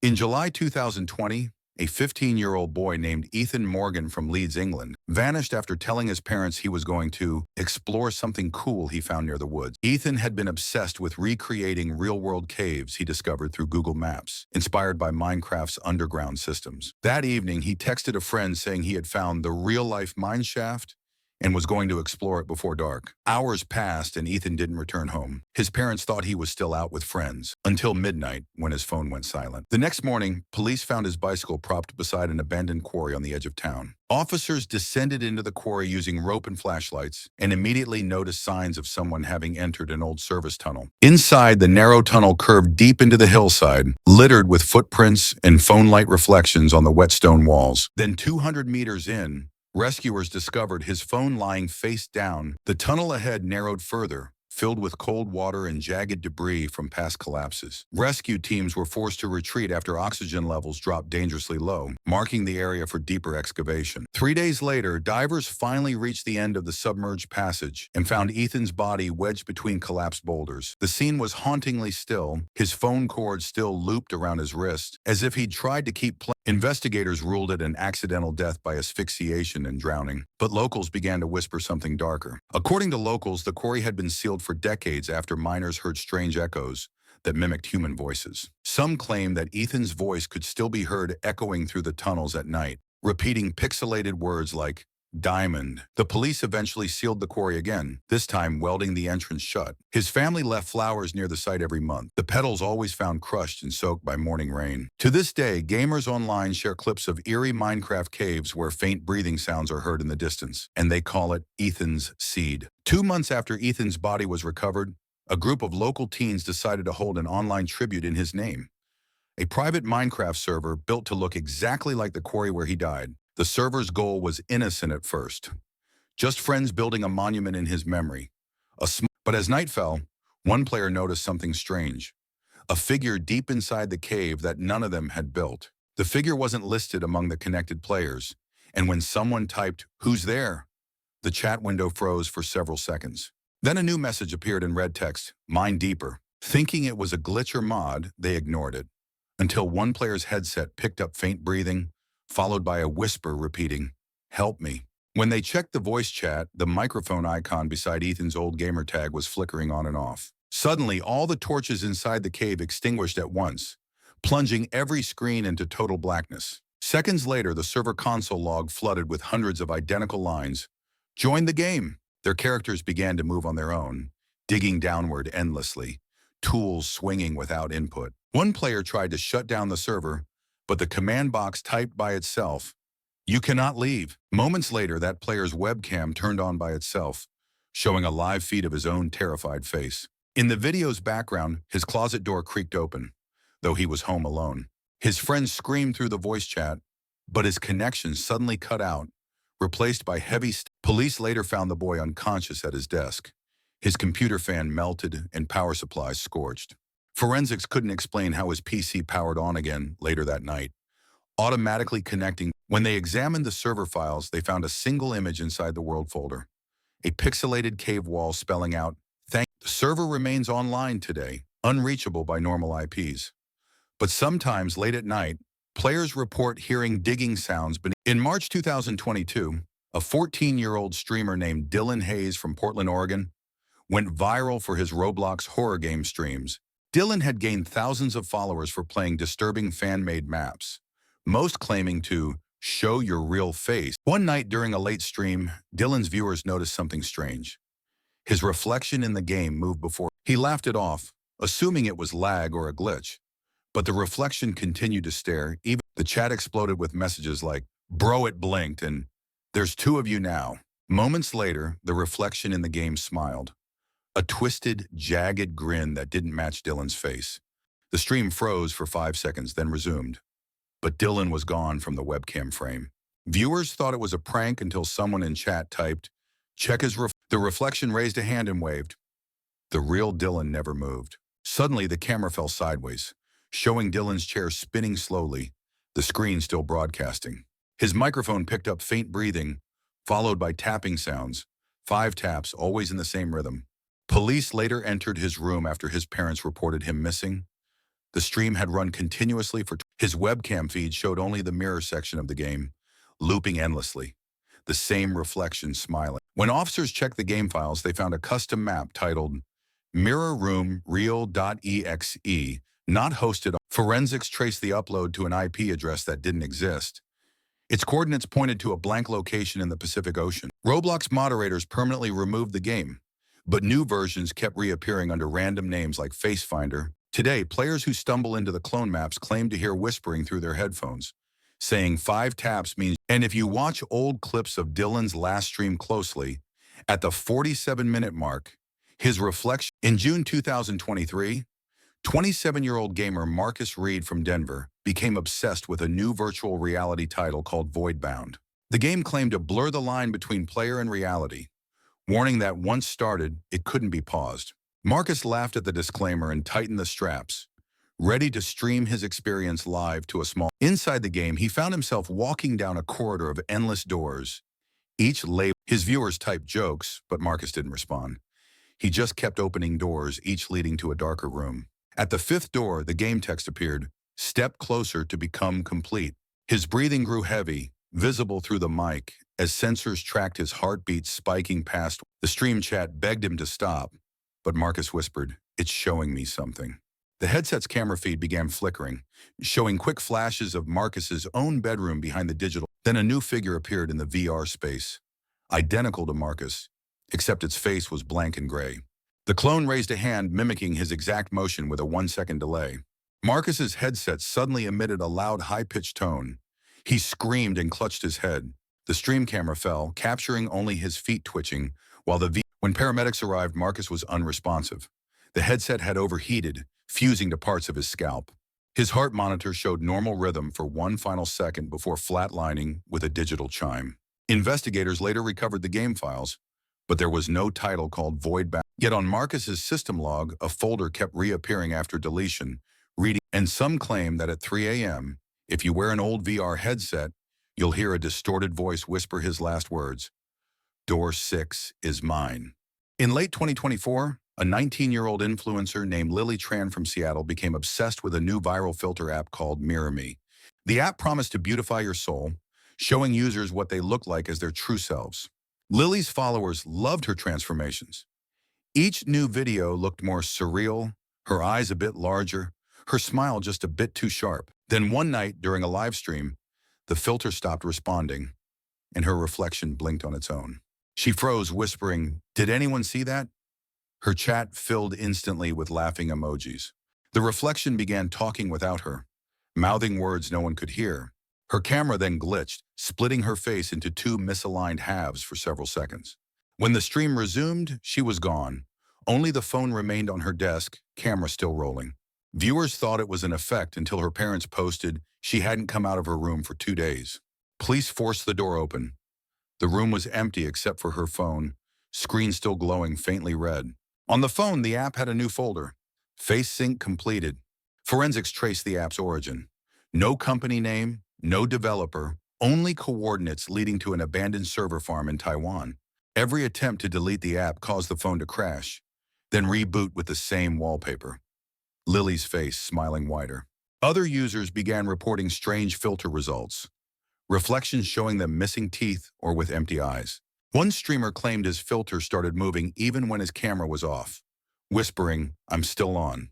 In July 2020, a 15-year-old boy named Ethan Morgan from Leeds, England, vanished after telling his parents he was going to explore something cool he found near the woods. Ethan had been obsessed with recreating real-world caves he discovered through Google Maps, inspired by Minecraft's underground systems. That evening, he texted a friend saying he had found the real-life mine shaft and was going to explore it before dark. Hours passed and Ethan didn't return home. His parents thought he was still out with friends, until midnight when his phone went silent. The next morning, police found his bicycle propped beside an abandoned quarry on the edge of town. Officers descended into the quarry using rope and flashlights and immediately noticed signs of someone having entered an old service tunnel. Inside, the narrow tunnel curved deep into the hillside, littered with footprints and phone light reflections on the wet stone walls. Then 200 meters in, rescuers discovered his phone lying face down. The tunnel ahead narrowed further, filled with cold water and jagged debris from past collapses. Rescue teams were forced to retreat after oxygen levels dropped dangerously low, marking the area for deeper excavation. 3 days later, divers finally reached the end of the submerged passage and found Ethan's body wedged between collapsed boulders. The scene was hauntingly still, his phone cord still looped around his wrist, as if he'd tried to keep playing. Investigators ruled it an accidental death by asphyxiation and drowning, but locals began to whisper something darker. According to locals, the quarry had been sealed for decades after miners heard strange echoes that mimicked human voices. Some claim that Ethan's voice could still be heard echoing through the tunnels at night, repeating pixelated words like diamond. The police eventually sealed the quarry again, this time welding the entrance shut. His family left flowers near the site every month, the petals always found crushed and soaked by morning rain. To this day, gamers online share clips of eerie Minecraft caves where faint breathing sounds are heard in the distance, and they call it Ethan's Seed. 2 months after Ethan's body was recovered, a group of local teens decided to hold an online tribute in his name. A private Minecraft server built to look exactly like the quarry where he died. The server's goal was innocent at first, just friends building a monument in his memory. But as night fell, one player noticed something strange, a figure deep inside the cave that none of them had built. The figure wasn't listed among the connected players, and when someone typed, "Who's there?" the chat window froze for several seconds. Then a new message appeared in red text, "Mine deeper." Thinking it was a glitch or mod, they ignored it, until one player's headset picked up faint breathing, followed by a whisper repeating, "Help me." When they checked the voice chat, the microphone icon beside Ethan's old gamer tag was flickering on and off. Suddenly, all the torches inside the cave extinguished at once, plunging every screen into total blackness. Seconds later, the server console log flooded with hundreds of identical lines. "Join the game." Their characters began to move on their own, digging downward endlessly, tools swinging without input. One player tried to shut down the server, but the command box typed by itself, "You cannot leave." Moments later, that player's webcam turned on by itself, showing a live feed of his own terrified face. In the video's background, his closet door creaked open, though he was home alone. His friends screamed through the voice chat, but his connection suddenly cut out, replaced by Police later found the boy unconscious at his desk. His computer fan melted and power supplies scorched. Forensics couldn't explain how his PC powered on again later that night, automatically connecting. When they examined the server files, they found a single image inside the world folder, a pixelated cave wall spelling out, "Thank." The server remains online today, unreachable by normal IPs. But sometimes late at night, players report hearing digging sounds beneath. In March 2022, a 14-year-old streamer named Dylan Hayes from Portland, Oregon, went viral for his Roblox horror game streams. Dylan had gained thousands of followers for playing disturbing fan-made maps, most claiming to show your real face. One night during a late stream, Dylan's viewers noticed something strange. His reflection in the game moved before. He laughed it off, assuming it was lag or a glitch. But the reflection continued to stare. Even the chat exploded with messages like, "Bro, it blinked," and "There's two of you now." Moments later, the reflection in the game smiled, a twisted, jagged grin that didn't match Dylan's face. The stream froze for 5 seconds, then resumed. But Dylan was gone from the webcam frame. Viewers thought it was a prank until someone in chat typed, "Check his The reflection raised a hand and waved. The real Dylan never moved. Suddenly, the camera fell sideways, showing Dylan's chair spinning slowly, the screen still broadcasting. His microphone picked up faint breathing, followed by tapping sounds, 5 taps, always in the same rhythm. Police later entered his room after his parents reported him missing. The stream had run continuously for His webcam feed showed only the mirror section of the game, looping endlessly, the same reflection smiling. When officers checked the game files, they found a custom map titled Mirror Room Real.exe, not hosted. Forensics traced the upload to an IP address that didn't exist. Its coordinates pointed to a blank location in the Pacific Ocean. Roblox moderators permanently removed the game, but new versions kept reappearing under random names like FaceFinder. Today, players who stumble into the clone maps claim to hear whispering through their headphones, saying 5 taps means. And if you watch old clips of Dylan's last stream closely, at the 47-minute mark, his reflection. In June 2023, 27-year-old gamer Marcus Reed from Denver became obsessed with a new virtual reality title called Voidbound. The game claimed to blur the line between player and reality, warning that once started, it couldn't be paused. Marcus laughed at the disclaimer and tightened the straps, ready to stream his experience live to a small. Inside the game, he found himself walking down a corridor of endless doors, each labeled. His viewers typed jokes, but Marcus didn't respond. He just kept opening doors, each leading to a darker room. At the 5th door, the game text appeared, "Step closer to become complete." His breathing grew heavy, visible through the mic, as sensors tracked his heartbeat spiking past. The stream chat begged him to stop, but Marcus whispered, "It's showing me something." The headset's camera feed began flickering, showing quick flashes of Marcus's own bedroom behind the digital. Then a new figure appeared in the VR space, identical to Marcus, except its face was blank and gray. The clone raised a hand, mimicking his exact motion with a 1-second delay. Marcus's headset suddenly emitted a loud, high-pitched tone. He screamed and clutched his head. The stream camera fell, capturing only his feet twitching, while When paramedics arrived, Marcus was unresponsive. The headset had overheated, fusing to parts of his scalp. His heart monitor showed normal rhythm for one final second before flatlining with a digital chime. Investigators later recovered the game files, but there was no title called Voidbound. Yet on Marcus's system log, a folder kept reappearing after deletion, reading, and some claim that at 3 a.m., if you wear an old VR headset, you'll hear a distorted voice whisper his last words, "Door 6 is mine." In late 2024, a 19-year-old influencer named Lily Tran from Seattle became obsessed with a new viral filter app called Mirror Me. The app promised to beautify your soul, showing users what they look like as their true selves. Lily's followers loved her transformations. Each new video looked more surreal, her eyes a bit larger, her smile just a bit too sharp. Then one night during a live stream, the filter stopped responding, and her reflection blinked on its own. She froze, whispering, "Did anyone see that?" Her chat filled instantly with laughing emojis. The reflection began talking without her, mouthing words no one could hear. Her camera then glitched, splitting her face into 2 misaligned halves for several seconds. When the stream resumed, she was gone. Only the phone remained on her desk, camera still rolling. Viewers thought it was an effect until her parents posted she hadn't come out of her room for 2 days. Police forced the door open. The room was empty except for her phone, screen still glowing faintly red. On the phone, the app had a new folder. Face sync completed. Forensics traced the app's origin. No company name, no developer, only coordinates leading to an abandoned server farm in Taiwan. Every attempt to delete the app caused the phone to crash, then reboot with the same wallpaper. Lily's face smiling wider. Other users began reporting strange filter results, reflections showing them missing teeth or with empty eyes. One streamer claimed his filter started moving even when his camera was off, whispering, "I'm still on."